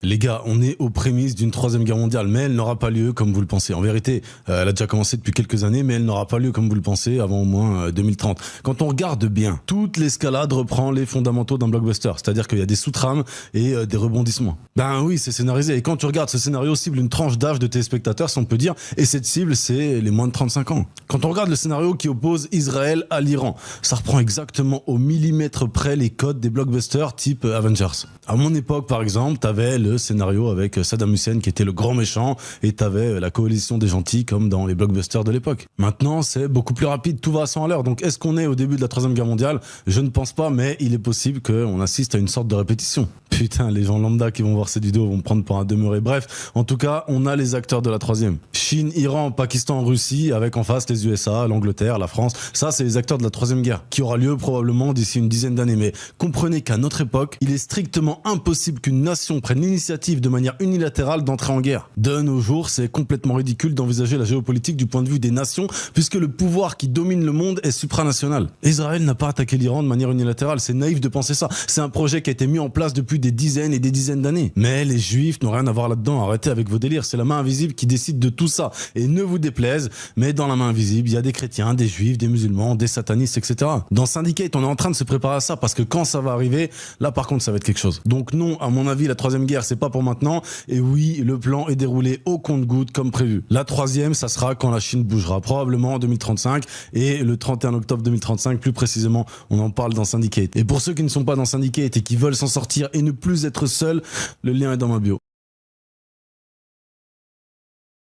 Les gars, on est aux prémices d'une troisième guerre mondiale, mais elle n'aura pas lieu comme vous le pensez. En vérité, elle a déjà commencé depuis quelques années, mais elle n'aura pas lieu comme vous le pensez avant au moins 2030. Quand on regarde bien, toute l'escalade reprend les fondamentaux d'un blockbuster, c'est-à-dire qu'il y a des sous-trames et des rebondissements. Ben oui, c'est scénarisé. Et quand tu regardes ce scénario cible une tranche d'âge de téléspectateurs, si on peut dire, et cette cible, c'est les moins de 35 ans. Quand on regarde le scénario qui oppose Israël à l'Iran, ça reprend exactement au millimètre près les codes des blockbusters type Avengers. À mon époque, par exemple, t'avais le scénario avec Saddam Hussein qui était le grand méchant et t'avais la coalition des gentils comme dans les blockbusters de l'époque. Maintenant, c'est beaucoup plus rapide, tout va à 100 à l'heure. Donc est-ce qu'on est au début de la troisième guerre mondiale? Je ne pense pas, mais il est possible qu'on assiste à une sorte de répétition. Putain, les gens lambda qui vont voir cette vidéo vont me prendre pour un demeuré. Bref, en tout cas, on a les acteurs de la troisième. Chine, Iran, Pakistan, Russie, avec en face les USA, l'Angleterre, la France. Ça, c'est les acteurs de la troisième guerre, qui aura lieu probablement d'ici une dizaine d'années. Mais comprenez qu'à notre époque, il est strictement impossible qu'une nation prenne l'initiative de manière unilatérale d'entrer en guerre. De nos jours, c'est complètement ridicule d'envisager la géopolitique du point de vue des nations, puisque le pouvoir qui domine le monde est supranational. Israël n'a pas attaqué l'Iran de manière unilatérale, c'est naïf de penser ça. C'est un projet qui a été mis en place depuis des dizaines et des dizaines d'années. Mais les juifs n'ont rien à voir là-dedans, arrêtez avec vos délires, c'est la main invisible qui décide de tout ça. Et ne vous déplaise, mais dans la main invisible, il y a des chrétiens, des juifs, des musulmans, des satanistes, etc. Dans Syndicate, on est en train de se préparer à ça, parce que quand ça va arriver, là par contre ça va être quelque chose. Donc non, à mon avis, la troisième guerre, c'est pas pour maintenant, et oui, le plan est déroulé au compte-gouttes comme prévu. La troisième, ça sera quand la Chine bougera, probablement en 2035, et le 31 octobre 2035, plus précisément, on en parle dans Syndicate. Et pour ceux qui ne sont pas dans Syndicate et qui veulent s'en sortir et ne plus être seuls, le lien est dans ma bio.